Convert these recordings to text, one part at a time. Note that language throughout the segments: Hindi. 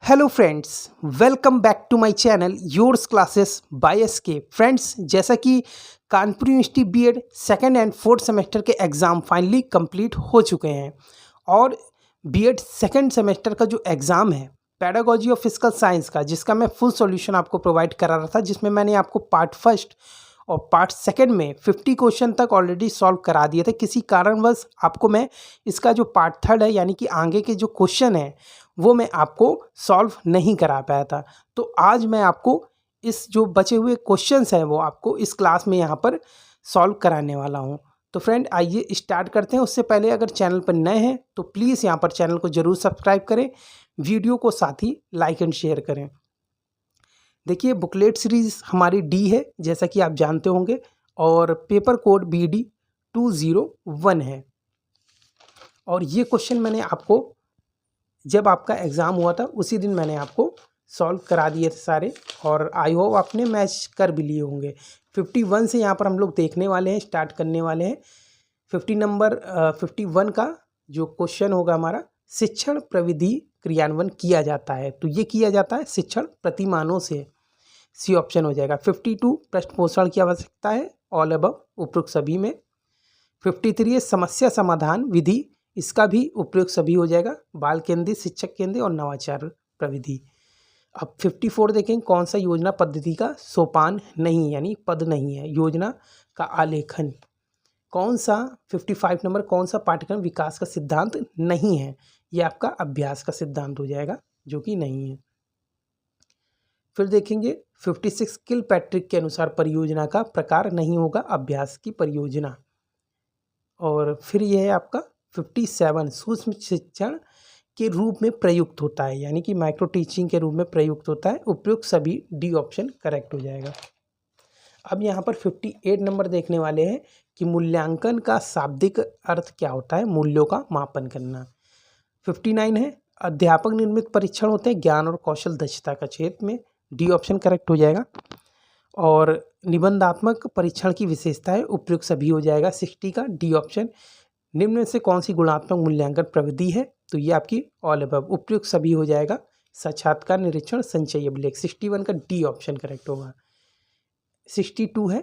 Hello friends, welcome back to my channel yours classes by SK. Friends, जैसा कि Kanpur university BEd second and fourth semester के एग्ज़ाम फाइनली कंप्लीट हो चुके हैं और बीएड सेकंड सेमेस्टर का जो एग्ज़ाम है पेडागोजी ऑफ फिजिकल साइंस का, जिसका मैं फुल सॉल्यूशन आपको प्रोवाइड करा रहा था, जिसमें मैंने आपको पार्ट फर्स्ट और पार्ट सेकंड में 50 क्वेश्चन तक ऑलरेडी सॉल्व करा दिए थे। किसी कारणवश आपको मैं इसका जो पार्ट थर्ड है, यानी कि आगे के जो क्वेश्चन है, वो मैं आपको सॉल्व नहीं करा पाया था। तो आज मैं आपको इस जो बचे हुए क्वेश्चंस हैं वो आपको इस क्लास में यहाँ पर सॉल्व कराने वाला हूँ। तो फ्रेंड, आइए स्टार्ट करते हैं। उससे पहले अगर चैनल पर नए हैं तो प्लीज़ यहाँ पर चैनल को ज़रूर सब्सक्राइब करें, वीडियो को साथ ही लाइक एंड शेयर करें। देखिए, बुकलेट सीरीज़ हमारी डी है, जैसा कि आप जानते होंगे, और पेपर कोड BD 201 है। और ये क्वेश्चन मैंने आपको जब आपका एग्ज़ाम हुआ था उसी दिन मैंने आपको सॉल्व करा दिए थे सारे, और आई होप आपने मैच कर भी लिए होंगे। 51 से यहाँ पर हम लोग देखने वाले हैं, स्टार्ट करने वाले हैं। 51 का जो क्वेश्चन होगा हमारा, शिक्षण प्रविधि क्रियान्वयन किया जाता है, तो ये किया जाता है शिक्षण प्रतिमानों से, सी ऑप्शन हो जाएगा। 52 पृष्ठ पोषण की आवश्यकता है, ऑल अबव उपरोक्त सभी में। 53 है समस्या समाधान विधि, इसका भी उपयोग सभी हो जाएगा, बाल केंद्रित, शिक्षक केंद्रित और नवाचार प्रविधि। अब 54 देखें, कौन सा योजना पद्धति का सोपान नहीं, यानी पद नहीं है, योजना का आलेखन। कौन सा 55 नंबर, कौन सा पाठ्यक्रम विकास का सिद्धांत नहीं है, ये आपका अभ्यास का सिद्धांत हो जाएगा, जो कि नहीं है। फिर देखेंगे 56 किल पैट्रिक के अनुसार परियोजना का प्रकार नहीं होगा, अभ्यास की परियोजना। और फिर यह है आपका 57 सूक्ष्म शिक्षण के रूप में प्रयुक्त होता है, यानी कि माइक्रो टीचिंग के रूप में प्रयुक्त होता है, उपयुक्त सभी, डी ऑप्शन करेक्ट हो जाएगा। अब यहाँ पर 58 नंबर देखने वाले हैं कि मूल्यांकन का शाब्दिक अर्थ क्या होता है, मूल्यों का मापन करना। 59 है अध्यापक निर्मित परीक्षण होते हैं ज्ञान और कौशल दक्षता का क्षेत्र में, डी ऑप्शन करेक्ट हो जाएगा। और निबंधात्मक परीक्षण की विशेषताएं, उपयुक्त सभी हो जाएगा 60 का, डी ऑप्शन। निम्न में से कौन सी गुणात्मक मूल्यांकन प्रविधि है, तो ये आपकी ऑल अबव, उपयुक्त सभी हो जाएगा, साक्षात्कार, निरीक्षण, संचय अभिलेख। 61 का डी ऑप्शन करेक्ट होगा। 62 है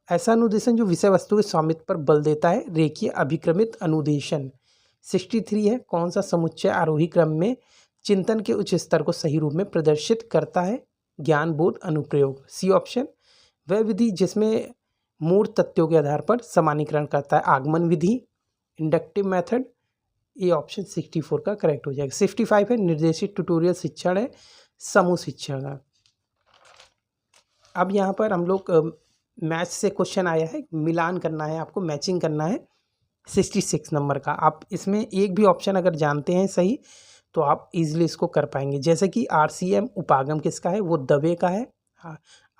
ऐसा अनुदेशन जो विषय वस्तु के स्वामित्व पर बल देता है, रेखीय अभिक्रमित अनुदेशन। 63 है कौन सा समुच्चय आरोही क्रम में चिंतन के उच्च स्तर को सही रूप में प्रदर्शित करता है, ज्ञान बोध अनुप्रयोग, सी ऑप्शन। वह विधि जिसमें मूर्त तथ्यों के आधार पर समानीकरण करता है, आगमन विधि, इंडक्टिव मेथड, ये ऑप्शन 64 का करेक्ट हो जाएगा। 65 है निर्देशित ट्यूटोरियल शिक्षण है, समूह शिक्षण का। अब यहाँ पर हम लोग मैच से क्वेश्चन आया है, मिलान करना है आपको, मैचिंग करना है 66 नंबर का। आप इसमें एक भी ऑप्शन अगर जानते हैं सही तो आप इजीली इसको कर पाएंगे। जैसे कि RCM उपागम किसका है, वो दवे का है,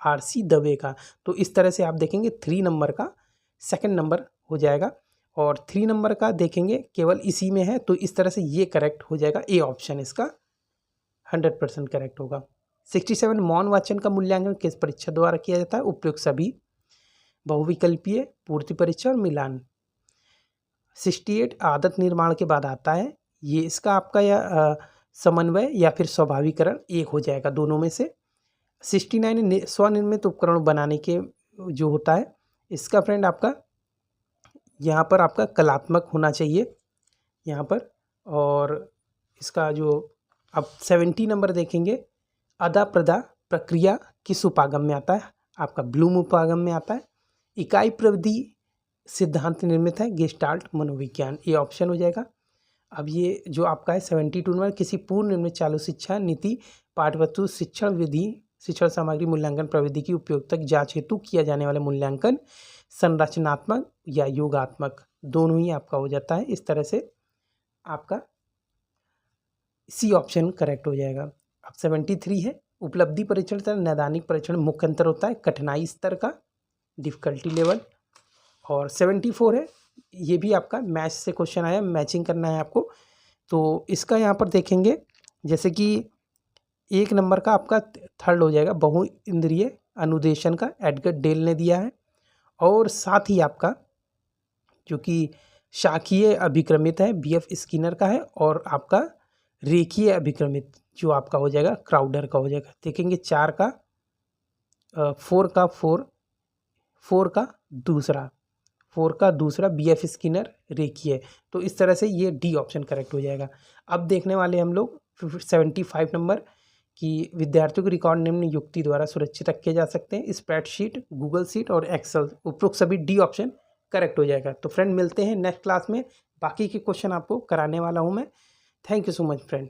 RC दवे का। तो इस तरह से आप देखेंगे 3 नंबर का सेकंड नंबर हो जाएगा, और 3 नंबर का देखेंगे केवल इसी में है, तो इस तरह से ये करेक्ट हो जाएगा, ए ऑप्शन इसका 100% करेक्ट होगा। 67 मौन वाचन का मूल्यांकन किस परीक्षा द्वारा किया जाता है, उपयुक्त सभी, बहुविकल्पीय, पूर्ति परीक्षा और मिलान। 68 आदत निर्माण के बाद आता है, ये इसका आपका या समन्वय या फिर स्वाभाविकरण एक हो जाएगा दोनों में से। 69 स्वनिर्मित उपकरण बनाने के जो होता है, इसका फ्रेंड आपका यहाँ पर आपका कलात्मक होना चाहिए यहाँ पर। और इसका जो अब 70 नंबर देखेंगे, अदा प्रदा प्रक्रिया किस उपागम में आता है, आपका ब्लूम उपागम में आता है। इकाई प्रविधि सिद्धांत निर्मित है, गेस्टाल्ट मनोविज्ञान, ये ऑप्शन हो जाएगा। अब ये जो आपका है 72 नंबर, किसी पूर्व निर्मित चालू शिक्षा नीति पाठ्यवस्तु शिक्षण विधि शिक्षण सामग्री मूल्यांकन प्रविधि की उपयोगिता जांच हेतु किया जाने वाले मूल्यांकन संरचनात्मक या योगात्मक, दोनों ही आपका हो जाता है। इस तरह से आपका सी ऑप्शन करेक्ट हो जाएगा। अब 73 है उपलब्धि परीक्षण तथा नैदानिक परीक्षण मुख्य अंतर होता है, कठिनाई स्तर का, डिफिकल्टी लेवल। और 74 है, ये भी आपका मैच से क्वेश्चन आया, मैचिंग करना है आपको। तो इसका यहाँ पर देखेंगे, जैसे कि 1 नंबर का आपका थर्ड हो जाएगा, बहु इंद्रिय अनुदेशन का, एडगर डेल ने दिया है। और साथ ही आपका जो कि शाखीय अभिक्रमित है, BF स्किनर का है, और आपका रेखीय अभिक्रमित जो आपका हो जाएगा क्राउडर का हो जाएगा। देखेंगे 4 का 4 का दूसरा BF स्किनर रेखीय है। तो इस तरह से ये डी ऑप्शन करेक्ट हो जाएगा। अब देखने वाले हम लोग 75 नंबर कि विद्यार्थियों के रिकॉर्ड निम्न युक्ति द्वारा सुरक्षित रखे जा सकते हैं, स्प्रेडशीट, गूगल शीट और एक्सेल। उपरोक्त सभी डी ऑप्शन करेक्ट हो जाएगा। तो फ्रेंड मिलते हैं नेक्स्ट क्लास में, बाकी के क्वेश्चन आपको कराने वाला हूँ मैं। Thank you so much friend.